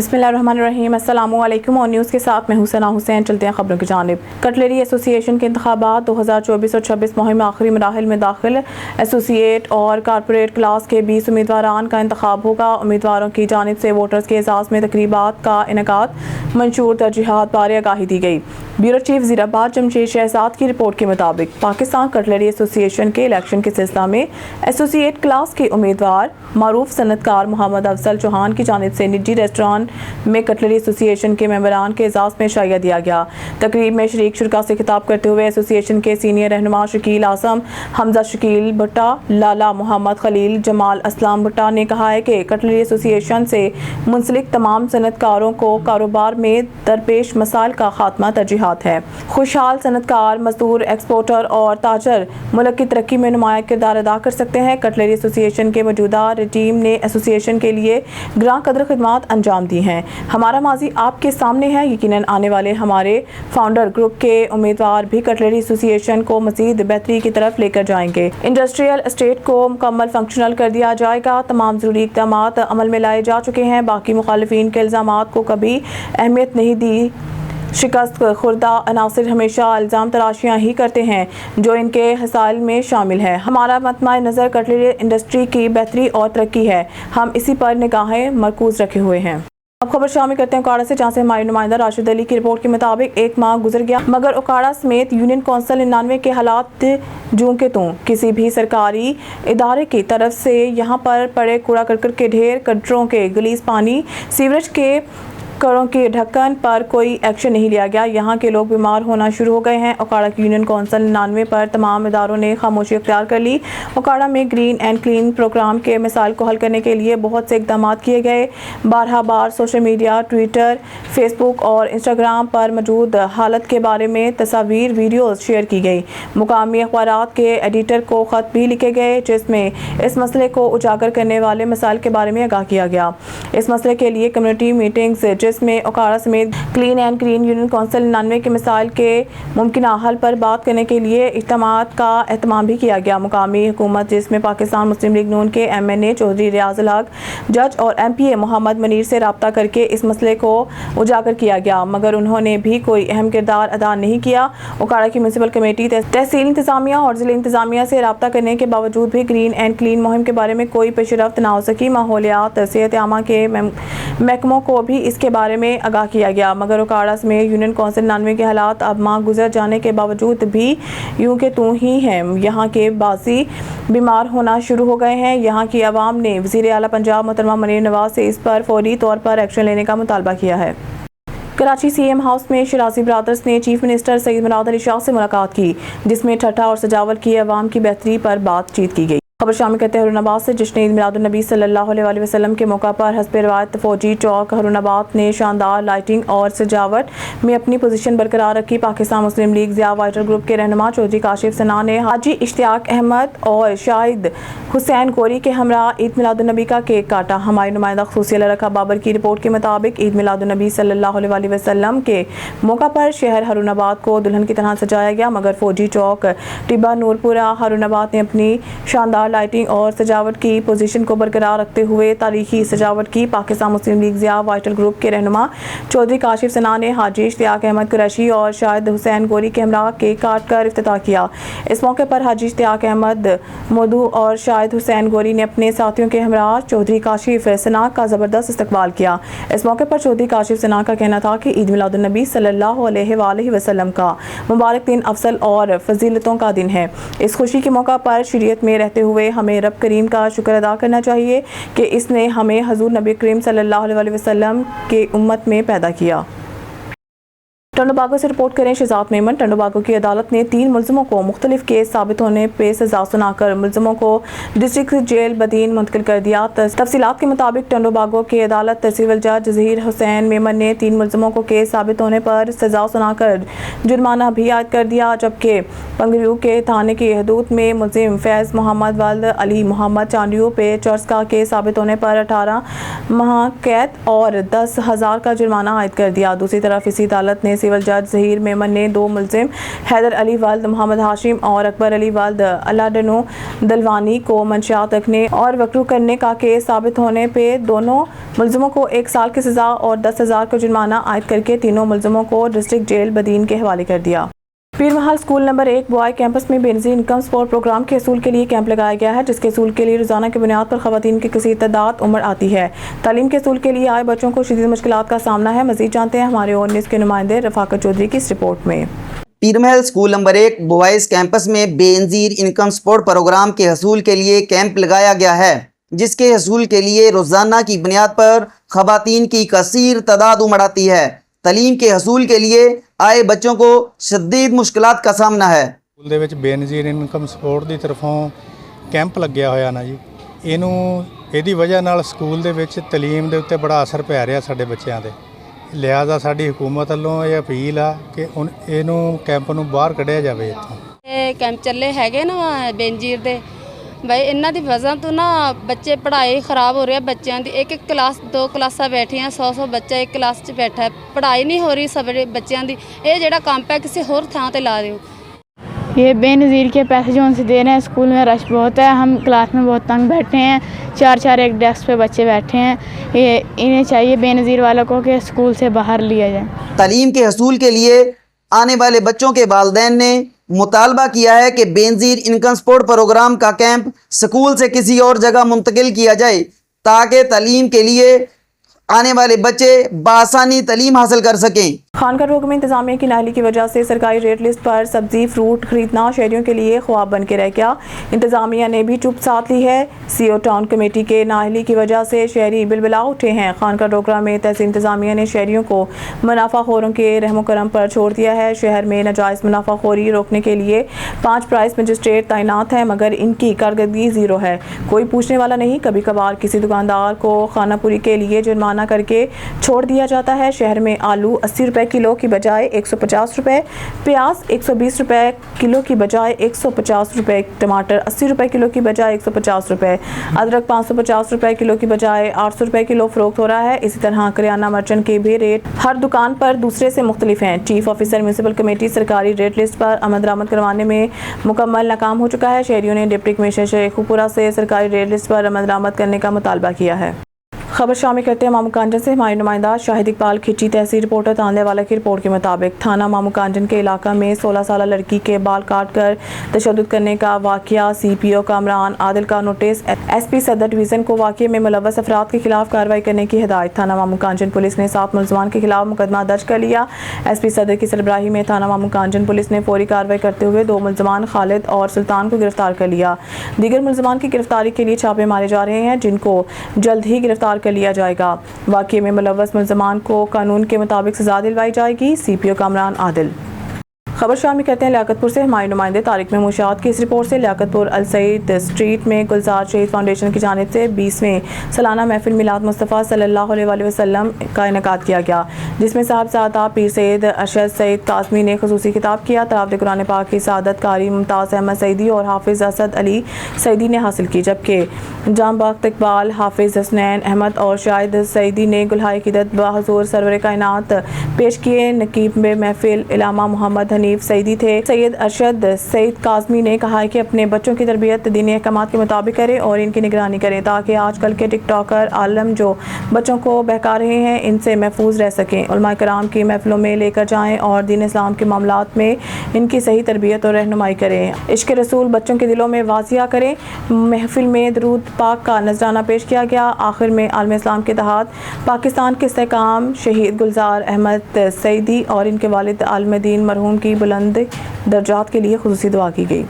बिस्मिल्लाहिर्रहमानिर्रहीम। अस्सलामु अलैकुम और न्यूज़ के साथ मैं हुसैना हुसैन। चलते हैं खबरों की जानिब। कटलरी एसोसिएशन के इंतखाबात 2024 और 26 मुहिम में आखिरी मराहिल में दाखिल। एसोसिएट और कारपोरेट क्लास के 20 उम्मीदवारान का इंतखाब होगा। उम्मीदवारों की जानिब से वोटर्स के एजाज़ में तकरीबात का इनेकाद, मंशूर तरजीहात बारे आगाही दी गई। ब्यूरो चीफ ज़ीराबाद जमशेद शहजाद की रिपोर्ट के मुताबिक पाकिस्तान कटलरी एसोसिएशन के इलेक्शन के सिलसिला में एसोसिएट क्लास के उम्मीदवार मारूफ सनतकार मोहम्मद अफजल चौहान की जानिब से निजी रेस्टोरेंट में कटलरी एसोसिएशन के मेंबरान के एजाज़ में शाइया दिया गया। तकरीब में शरीक शुरका से खिताब करते हुए एसोसिएशन के सीनियर रहनुमा शकील आसम, हमजा शकील भट्टा, लाला मोहम्मद खलील, जमाल असलाम भट्टा ने कहा है कि कटलरी एसोसिएशन से मुंसलिक तमाम सनतकारों को कारोबार में दरपेश मसाइल का खात्मा तरजीहात है। खुशहाल सनतकार, मजदूर, एक्सपोर्टर और ताजर मुल्क की तरक्की में नुमाया किरदार अदा कर सकते हैं। कटलरी एसोसिएशन के मौजूदा टीम ने एसोसिएशन के लिए ग्रां कदर खिदमात अंजाम दी हैं। हमारा माजी आपके सामने है। यकीनन आने वाले हमारे फाउंडर ग्रुप के उम्मीदवार भी कटलरी एसोसिएशन को मजीद बेहतरी की तरफ लेकर जाएंगे। इंडस्ट्रियल एस्टेट को मुकम्मल फंक्शनल कर दिया जाएगा। तमाम जरूरी इक़दाम अमल में लाए जा चुके हैं। बाकी मुखालिफिन के इल्ज़ामात को कभी अहमियत नहीं दी। शिकस्त खुर्दा अनासिर हमेशा इल्ज़ाम तराशियाँ ही करते हैं जो इनके हसाइल में शामिल है। हमारा मतमा नज़र कटलरी इंडस्ट्री की बेहतरी और तरक्की है। हम इसी पर निगाहें मरकूज रखे हुए हैं। अब खबर शामिल करते हैं ओकाड़ा से, जहाँ से हमारे नुमाइंदा राशिद अली की रिपोर्ट के मुताबिक एक माह गुजर गया मगर ओकाड़ा समेत यूनियन कौंसिल 99 के हालात जूं के तूं। किसी भी सरकारी इदारे की तरफ से यहाँ पर पड़े कूड़ा करकट के ढेर, कटरों के गलीज पानी, सीवरेज के करों के ढक्कन पर कोई एक्शन नहीं लिया गया। यहाँ के लोग बीमार होना शुरू हो गए हैं। ओकाड़ा की यूनियन कौंसिल 99 पर तमाम इदारों ने खामोशी अख्तियार कर ली। ओकाड़ा में ग्रीन एंड क्लीन प्रोग्राम के मिसाइल को हल करने के लिए बहुत से इकदाम किए गए। बारहा बार सोशल मीडिया, ट्विटर, फेसबुक और इंस्टाग्राम पर मौजूद हालत के बारे में तस्वीर, वीडियोज़ शेयर की गई। मुकामी अखबारात के एडिटर को ख़त भी लिखे गए जिसमें इस मसले को उजागर करने वाले मसाइल के बारे में आगाह किया गया। इस मसले के लिए कम्युनिटी मीटिंग्स जिसमें ओकाड़ा समेत clean and green union council 99 के मिसाइल के मुमकिन हल पर बात करने के लिए इज्तिमात का एहतमाम भी किया गया। मुकामी हुकूमत जिसमें पाकिस्तान मुस्लिम लीग नून के MNA चौधरी रियाजुल हक, जज और MPA मोहम्मद मनीर से रब्ता करके इस मसले को उजागर किया गया मगर उन्होंने भी कोई अहम किरदार अदा नहीं किया। ओकाड़ा की म्यूनसिपल कमेटी, तहसील इंतजामिया और जिला इंतजामिया से रब्ता करने के बावजूद भी ग्रीन एंड क्लीन मुहिम के बारे में कोई पेशरफ्त ना हो सकी। माहौलियात, सेहत आमा के महकमों को भी इसके बारे में आगाह किया गया मगर ओकाड़ा में यूनियन कौंसिल 99 के हालात अब माह गुजर जाने के बावजूद भी यूं के तू ही हैं। यहाँ के बासी बीमार होना शुरू हो गए हैं। यहाँ की आवाम ने वज़ीर आला पंजाब मोहतरमा मरीम नवाज से इस पर फौरी तौर पर एक्शन लेने का मुतालबा किया है। कराची CM हाउस में शराजी ब्रादर्स ने चीफ मिनिस्टर सईद मुराद अली शाह से मुलाकात की जिसमें ठट्ठा और सजावट की आवाम की बेहतरी पर बातचीत की गई। खबर शामिल करते हैं हरुनाबाद से, जश्न ईद मिलादुन्नबी सल्लल्लाहु अलैहि वसल्लम के मौका पर हस्ब रिवायत फौजी चौक हरुनाबाद ने शानदार लाइटिंग और सजावट में अपनी पोजीशन बरकरार रखी। पाकिस्तान मुस्लिम लीग ज़िया वाइटल ग्रुप के रहनुमा चौधरी काशिफ सना ने हाजी इश्तियाक अहमद और शाहिद हुसैन गोरी के हमरा ईद मिलादुन्नबी का केक काटा। हमारी नुमाइंदा खुसूसी अलरखा बाबर की रिपोर्ट के मुताबिक ईद मिलादुन्नबी सल्लल्लाहु अलैहि वसल्लम के मौका पर शहर हरुनाबाद को दुल्हन की तरह सजाया गया मगर फौजी चौक, टिब्बा, नूरपुरा, हरुनाबाद ने अपनी शानदार लाइटिंग और सजावट की पोजीशन को बरकरार रखते हुए तारीखी सजावट की। पाकिस्तान मुस्लिम लीग ज़िया वाइटल ग्रुप के रहनुमा चौधरी काशिफ सना ने हाजी इश्तियाक अहमद कुरैशी और शाहिद हुसैन गोरी के हमरा केक काट कर इफ्तिताह किया। इस मौके पर हाजी इश्तियाक अहमद मधु और शाहिद हुसैन गोरी ने अपने साथियों के हमरा चौधरी काशिफ सना का ज़बरदस्त इस्तकबाल किया। इस मौके पर चौधरी काशिफ सना का कहना था कि ईद मिलादुन्नबी सल्लल्लाहु अलैहि वसल्लम का मुबारक दिन अफसल और फजीलतों का दिन है। इस खुशी के मौका पर शरीयत में रहते हुए हमें रब करीम का शुक्र अदा करना चाहिए कि इसने हमें हजूर नबी करीम सल्लल्लाहु अलैहि वसल्लम के उम्मत में पैदा किया। टंडोबागो से रिपोर्ट करें शहजाद मेमन। टंडोबागो की अदालत ने 3 मुलजमों को मुख्तलिफ केस साबित होने पे सजा सुनाकर मुलजमों को डिस्ट्रिक्ट जेल बदीन मुंतकिल कर दिया। तफसीलात के मुताबिक टंडोबागो की अदालत सिविल जज ज़हीर हुसैन मेमन ने 3 मुलजमों को केस साबित होने पर सजा सुनाकर जुर्माना भी आयद कर दिया जबकि पंगरियू के थाने की हदूद में मुलजिम फैज़ मोहम्मद वल्द अली मोहम्मद चांडियो पे चर्च का केस साबित होने पर 18 माह कैद और 10,000 का जुर्माना आयद कर दिया। दूसरी तरफ इसी अदालत ने सिविल सिविल जज जहीर मेमन ने 2 मुलजिम हैदर अली वल्द मोहम्मद हाशिम और अकबर अली वल्द अलाडनो दलवानी को मंशियात रखने और वकरू करने का केस साबित होने पे दोनों मुलजिमों को 1 साल की सज़ा और 10,000 का जुर्माना आयद करके तीनों मुलजिमों को डिस्ट्रिक्ट जेल बदीन के हवाले कर दिया। पीरमहल स्कूल नंबर 1 बॉय कैंपस में बेनज़ीर इनकम सपोर्ट प्रोग्राम के असूल के लिए कैंप लगाया गया है, जिसके असूल के लिए रोजाना की बुनियाद पर खवातीन की कसीर तादाद उमड़ आती है। तालीम के असूल के लिए आए बच्चों को शदीद मुश्किलात का सामना है। मज़ीद जानते हैं हमारे और न्यूज़ के नुमाइंदे रफाकत चौधरी की इस रिपोर्ट में। पीरमहल स्कूल नंबर 1 बॉयज़ कैंपस में बेनज़ीर इनकम सपोर्ट प्रोग्राम के हसूल के लिए कैंप लगाया गया है, जिसके हसूल के लिए रोज़ाना की बुनियाद पर खवातीन की कसीर तादाद उमड़ आती है। तालीम के हसूल के लिए आए बच्चों को शदीद मुश्किलात का सामना है। ਸਕੂਲ ਦੇ ਵਿੱਚ ਬੇਨਜ਼ੀਰ ਇਨਕਮ ਸਪੋਰਟ ਦੀ ਤਰਫੋਂ ਕੈਂਪ ਲੱਗਿਆ ਹੋਇਆ ਨਾ ਜੀ, ਇਹਦੀ ਵਜ੍ਹਾ ਨਾਲ ਸਕੂਲ ਦੇ ਵਿੱਚ ਤਾਲੀਮ ਦੇ ਉੱਤੇ ਬੜਾ ਅਸਰ ਪੈ ਰਿਹਾ ਸਾਡੇ ਬੱਚਿਆਂ ਦੇ। ਲਿਹਾਜ਼ਾ ਸਾਡੀ ਹਕੂਮਤ ਵੱਲੋਂ ਇਹ ਅਪੀਲ ਆ ਕਿ ਇਹਨੂੰ ਕੈਂਪ ਨੂੰ ਬਾਹਰ ਕੱਢਿਆ ਜਾਵੇ ਇੱਥੋਂ। ਇਹ ਕੈਂਪ ਚੱਲੇ ਹੈਗੇ ਨਾ ਬੇਨਜ਼ੀਰ ਦੇ ਬਈ, ਇਹਨਾਂ ਦੀ ਵਜ੍ਹਾ ਤੋਂ ਨਾ ਬੱਚੇ ਪੜ੍ਹਾਈ ਖਰਾਬ ਹੋ ਰਹੀ ਹੈ ਬੱਚਿਆਂ ਦੀ। ਇੱਕ ਕਲਾਸ 2 ਕਲਾਸਾਂ ਬੈਠੀਆਂ, 100 ਬੱਚਾ ਇੱਕ ਕਲਾਸ 'ਚ ਬੈਠਾ ਹੈ, ਪੜ੍ਹਾਈ नहीं हो रही सभी ਬੱਚਿਆਂ ਦੀ। ਇਹ ਜਿਹੜਾ कैंप है किसी होर ਥਾਂ ਤੇ ला ਦਿਓ। ये बेनज़ीर के पैसे जो उनसे दे रहे हैं, स्कूल में रश बहुत है, हम क्लास में बहुत तंग बैठे हैं, 4-4 एक डेस्क पे बच्चे बैठे हैं। ये इन्हें चाहिए बेनज़ीर वालों को कि स्कूल से बाहर लिया जाए। तालीम के हसूल के लिए आने वाले बच्चों के वालिदैन ने मुतालबा किया है कि बेनज़ीर इनकम सपोर्ट प्रोग्राम का कैंप स्कूल से किसी और जगह मुंतकिल किया जाए, ताकि तालीम के लिए आने वाले बच्चे बासानी तालीम हासिल कर सकें। खानका रोग में इंतजामिया की नाहली की वजह से सरकारी रेट लिस्ट पर सब्जी फ्रूट खरीदना शहरियों के लिए ख्वाब बन के रह गया। इंतजामिया ने भी चुप साथ ली है। सीओ टाउन कमेटी के नाहली की वजह से शहरी बिलबिला उठे हैं। खानका रोगरा में तहसील इंतजामिया ने शहरियों को मुनाफाखोरों के रहमो करम पर छोड़ दिया है। शहर में नाजायज़ मुनाफाखोरी रोकने के लिए 5 प्राइस मजिस्ट्रेट तैनात हैं, मगर इनकी कारकर्दगी ज़ीरो है। कोई पूछने वाला नहीं। कभी कभार किसी दुकानदार को खानापुरी के लिए जुर्माना करके छोड़ दिया जाता है। शहर में आलू 80 रुपए किलो की बजाय 150 रुपए, प्याज 120 रुपए किलो की बजाय 150 रुपए, टमाटर 80 रुपए किलो की बजाय 150 रुपए, अदरक 550 रुपए किलो की बजाय 800 रुपए किलो फरोख्त हो रहा है। इसी तरह करियाना मर्चेंट के भी रेट हर दुकान पर दूसरे से मुख्तलिफ हैं। चीफ ऑफिसर म्यूनसिपल कमेटी सरकारी रेट लिस्ट पर अमल दरामद करवाने में मुकम्मल नाकाम हो चुका है। शहरियों ने डिप्टी कमिश्नर शेखुपुरा से सरकारी रेट लिस्ट पर अमल दरामद करने का मुतालबा किया है। खबर शामिल करते हैं मामू कांजन से। हमारे नुमाइंदा शाहिद इकबाल खिची तहसील रिपोर्टर तानले वाला की रिपोर्ट के मुताबिक थाना मामू कांजन के इलाका में 16 साल लड़की के बाल काट कर तशद्दुद करने का वाक़या। CPO कामरान आदिल का नोटिस। SP सदर डिवीज़न को वाक़े में मुलव्वस अफराद के खिलाफ कार्रवाई करने की हिदायत। थाना मामू कांजन पुलिस ने 7 मुलज़मान के खिलाफ मुकदमा दर्ज कर लिया। SP सदर की सरबराही में थाना मामू कांजन पुलिस ने फौरी कार्रवाई करते हुए 2 मुलज़मान खालिद और सुल्तान को गिरफ्तार कर लिया। दीगर मुलज़मान की गिरफ्तारी के लिए छापे मारे जा रहे हैं, जिनको जल्द ही गिरफ्तार कर लिया जाएगा। वाक़े में मुलव्वस मुलज़मान को कानून के मुताबिक सज़ा दिलवाई जाएगी। CPO कामरान आदिल। खबर शामिल करते हैं लियाकतपुर से। हमारे नुमाइंदे तारिक महमूद की इस रिपोर्ट से। लियाकतपुर अल सईद स्ट्रीट में गुलजार शहीद फाउंडेशन की जानिब से 20वें सालाना महफिल मिलाद मुस्तफ़ा सल्लल्लाहु अलैहि वसल्लम का इनेकाद किया गया, जिसमें साहबजादा पीर सैयद अरशद सईद कासमी ने खुसूसी खिताब किया। तलावत कुरान पाक की सआदत कारी मुमताज़ अहमद सईदी और हाफिज़ असद अली सईदी ने हासिल की, जबकि जामबख्त इकबाल, हाफिज़ हसनैन अहमद और शाहिद सईदी ने गुलहाए क़िदत बहज़ूर सरवर कायनात पेश किए। नकीब में महफिल इलामा मोहम्मद हनीफ सईदी थे। सैयद अरशद सईद कासमी ने कहा है कि अपने बच्चों की तरबियत दीनी अहकामात के मुताबिक करें और इनकी निगरानी करें, ताकि आजकल के टिकटॉकर आलम जो बच्चों को बहका रहे हैं, इनसे महफूज रह सकें। उलमा कराम की महफिलों में लेकर जाएं और दीन इस्लाम के मामलात में इनकी सही तरबियत और रहनुमाई करें। इश्क रसूल बच्चों के दिलों में वाजिया करें। महफिल में दरूद पाक का नजराना पेश किया गया। आखिर में आलम इस्लाम के तहत पाकिस्तान के इस्तेहकाम शहीद गुलजार अहमद सईदी और इनके वालिद आलम दीन मरहूम की बुलंद दर्जात के लिए खुसूसी दुआ की गई।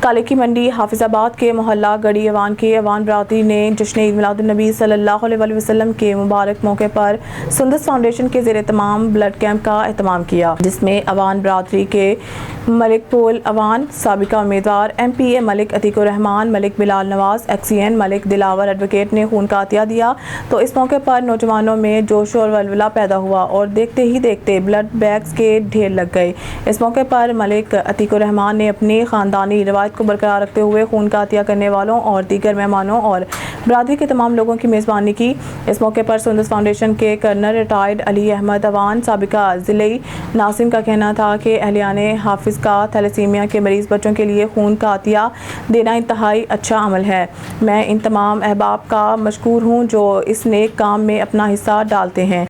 काले की मंडी हाफिजाबाद के मोहल्ला गढ़ी अवान की अवान बरादरी ने जश्न ईद मिलादुन्नबी सल्लल्लाहु अलैहि वसल्लम के मुबारक मौके पर सुंदस फाउंडेशन के ज़ेर तमाम ब्लड कैंप का एहतमाम किया, जिसमें अवान बरादरी के मलिक पोल अवान, साबिका उम्मीदवार MPA Malik Atiqur Rahman, Malik Bilal Nawaz, XCN Malik Dilawar advocate ने खून का अतिया दिया। तो इस मौके पर नौजवानों में जोश और वलवला पैदा हुआ और देखते ही देखते ब्लड बैग्स के ढेर लग गए। इस मौके पर मलिक अतीकुर रहमान ने अपनी ख़ानदानी रवायत روحانیت کو برقرار رکھتے ہوئے خون کا عطیہ کرنے والوں اور دیگر مہمانوں اور برادری کے تمام لوگوں کی میزبانی کی۔ اس موقع پر سندس فاؤنڈیشن کے کرنل ریٹائرڈ علی احمد اوان سابقہ ضلعی ناظم کا کہنا تھا کہ اہلیان حافظ کا تھیلیسیمیا کے مریض بچوں کے لیے خون کا عطیہ دینا انتہائی اچھا عمل ہے۔ میں ان تمام احباب کا مشکور ہوں جو اس نیک کام میں اپنا حصہ ڈالتے ہیں۔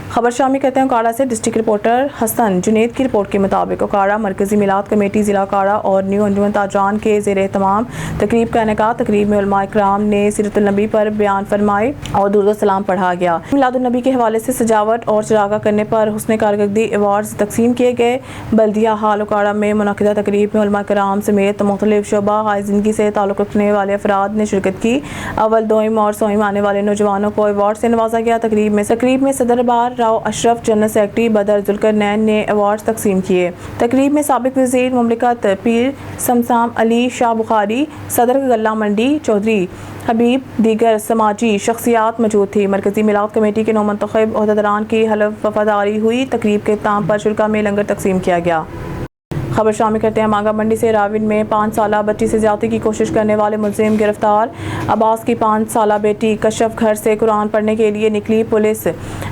خبر شامل کرتے ہیں اکاڑا سے۔ ڈسٹرکٹ رپورٹر حسن جنید کی رپورٹ کے مطابق اکاڑا مرکزی میلاد کمیٹی ضلع اکاڑا اور نیو انجمن تاجران کے زیر اہتمام تقریب کا انعقاد۔ تقریب میں علماء کرام نے سیرت النبی پر بیان فرمائے اور درود و سلام پڑھا گیا۔ میلاد النبی کے حوالے سے سجاوٹ اور چراغاں کرنے پر حسن کارکردگی ایوارڈز تقسیم کیے گئے۔ بلدیہ ہال اکاڑا میں منعقدہ تقریب میں علماء کرام سمیت مختلف شعبہ ہائے زندگی سے تعلق رکھنے والے افراد نے شرکت کی۔ اول، دوئم اور سوئم آنے والے نوجوانوں کو ایوارڈ سے نوازا گیا۔ تقریب میں صدر بار راؤ اشرف، جنرل سیکرٹری بدر ذوالقرنین نے ایوارڈز تقسیم کیے۔ تقریب میں سابق وزیر مملکت پیر سمسام علی شاہ بخاری، صدر غلہ منڈی چودھری حبیب، دیگر سماجی شخصیات موجود تھی۔ مرکزی میلاد کمیٹی کے نومنتخب عہدیداران کی حلف وفاداری ہوئی۔ تقریب کے اختتام پر شرکاء میں لنگر تقسیم کیا گیا۔ خبر شامل کرتے ہیں مانگا منڈی سے۔ راون میں 5 سالہ بچی سے زیادتی کی کوشش کرنے والے ملزم گرفتار۔ عباس کی 5 سالہ بیٹی کشف گھر سے قرآن پڑھنے کے لیے نکلی۔ پولیس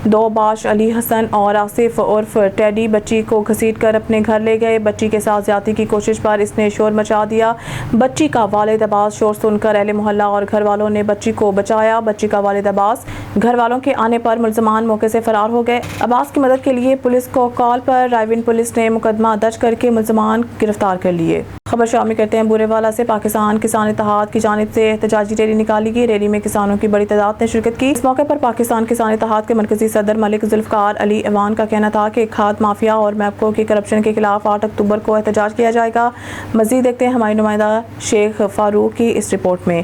2 باش علی حسن اور آصف عرف ٹیڈی بچی کو گھسیٹ کر اپنے گھر لے گئے۔ بچی کے ساتھ زیادتی کی کوشش پر اس نے شور مچا دیا۔ بچی کا والد عباس شور سن کر اہل محلہ اور گھر والوں نے بچی کو بچایا۔ بچی کا والد عباس گھر والوں کے آنے پر ملزمان موقع سے فرار ہو گئے۔ عباس کی مدد کے لیے پولیس کو کال پر راون پولیس نے مقدمہ درج کر کے ملزمان گرفتار کر لیے۔ خبر شامل کرتے ہیں بورے والا سے۔ پاکستان کسان اتحاد کی جانب سے احتجاجی ریلی نکالی گئی۔ ریلی میں کسانوں کی بڑی تعداد نے شرکت کی۔ اس موقع پر پاکستان کسان اتحاد کے مرکزی صدر ملک ذوالفقار علی ایوان کا کہنا تھا کہ کھاد مافیا اور میپکو کی کرپشن کے خلاف 8 اکتوبر کو احتجاج کیا جائے گا۔ مزید دیکھتے ہیں ہمارے نمائندہ شیخ فاروق کی اس رپورٹ میں۔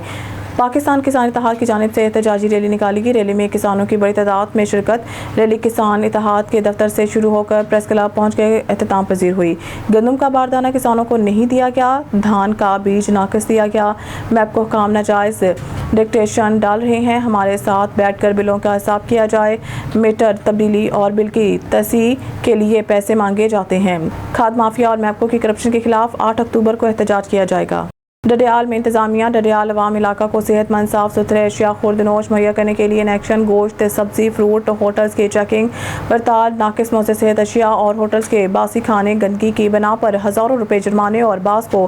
پاکستان کسان اتحاد کی جانب سے احتجاجی ریلی نکالی گئی۔ ریلی میں کسانوں کی بڑی تعداد میں شرکت۔ ریلی کسان اتحاد کے دفتر سے شروع ہو کر پریس کلب پہنچ کے اختتام پذیر ہوئی۔ گندم کا باردانہ کسانوں کو نہیں دیا گیا، دھان کا بیج ناقص دیا گیا، میپکو حکام ناجائز ڈکٹیشن ڈال رہے ہیں، ہمارے ساتھ بیٹھ کر بلوں کا حساب کیا جائے، میٹر تبدیلی اور بل کی تصحیح کے لیے پیسے مانگے جاتے ہیں۔ کھاد مافیا اور میپکو کی کرپشن کے خلاف 8 اکتوبر کو احتجاج کیا جائے گا۔ ڈڈیال میں انتظامیہ ڈڈیال عوام علاقہ کو صحت مند صاف ستھرے اشیاء خوردنوش مہیا کرنے کے لیے انیکشن گوشت، سبزی، فروٹ، ہوٹلز کے چیکنگ پڑتال، ناقص موثر صحت اشیاء اور ہوٹلز کے باسی کھانے گندگی کی بنا پر ہزاروں روپے جرمانے اور بعض کو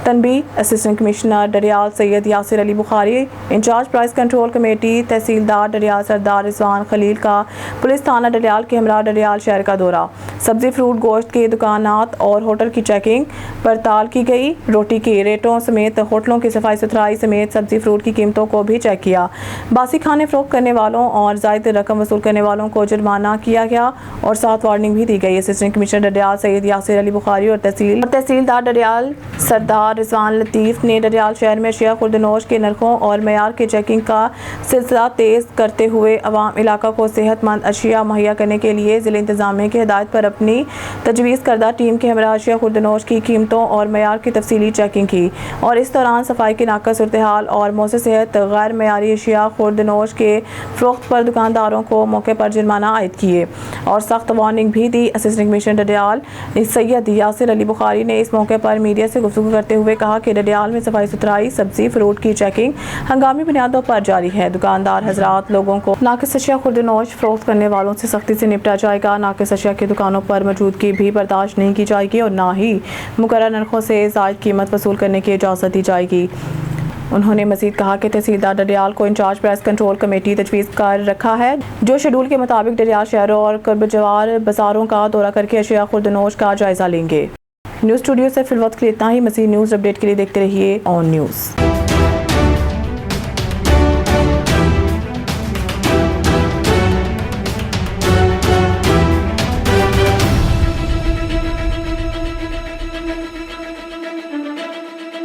تنبیہ۔ Assistant commissioner Dadyal Syed Yasir Ali Bukhari, incharge price control committee, تحصیلدار ڈڈیال سردار رضوان خلیل کا پولیس تھانہ ڈڈیال کے ہمراہ ڈڈیال شہر کا دورہ۔ سبزی، فروٹ، گوشت کے دکانات اور ہوٹل کی چیکنگ پڑتال کی گئی۔ روٹی کے ریٹوں سمیت ہوٹلوں کی صفائی ستھرائی سمیت سبزی فروٹ کی قیمتوں کو بھی چیک کیا۔ باسی کھانے فروخت کرنے والوں اور زائد رقم وصول کرنے والوں کو جرمانہ کیا گیا اور 7 وارننگ بھی دی گئی۔ اسسٹنٹ کمشنر ڈڈیال سید یاسر علی بخاری اور تحصیلدار ڈڈیال سردار رضوان لطیف نے ڈڈیال شہر میں اشیاء خوردنوش کے نرخوں اور معیار کی چیکنگ کا سلسلہ تیز کرتے ہوئے عوام علاقہ کو صحت مند اشیاء مہیا کرنے کے لیے ضلع انتظامیہ کی ہدایت پر اپنی تجویز کردہ ٹیم کے ہمراہ اشیاء خوردنوش کی قیمتوں اور معیار کی تفصیلی چیکنگ کی اور اس دوران صفائی کی ناقص صورتحال اور موثر صحت غیر معیاری اشیاء خوردنوش کے فروخت پر دکانداروں کو موقع پر جرمانہ عائد کیے اور سخت وارننگ بھی دی۔ اسسٹنٹ کمشنر ڈڈیال سید یاسر علی بخاری نے اس موقع پر میڈیا سے گفتگو کرتے ہوئے کہا کہ ڈڈیال میں صفائی ستھرائی، سبزی فروٹ کی چیکنگ ہنگامی بنیادوں پر جاری ہے۔ دکاندار حضرات لوگوں کو ناقص اشیاء خوردنوش فروخت کرنے والوں سے سختی سے نپٹا جائے گا۔ ناقص اشیاء کی دکانوں پر موجودگی بھی برداشت نہیں کی جائے گی اور نہ ہی مقررہ نرخوں سے زائد قیمت وصول کرنے کی اجازت دی جائے گی۔ انہوں نے مزید کہا کہ تحصیلدار ڈڈیال کو انچارج پرائز کنٹرول کمیٹی تجویز کر رکھا ہے جو شیڈول کے مطابق ڈڈیال شہروں اور قرب جوار بازاروں کا دورہ کر کے اشیاء خوردنوش کا جائزہ لیں گے۔ نیوز اسٹوڈیو سے فی الوقت کے لیے اتنا ہی۔ مزید نیوز اپڈیٹ کے لیے دیکھتے رہیے آن نیوز۔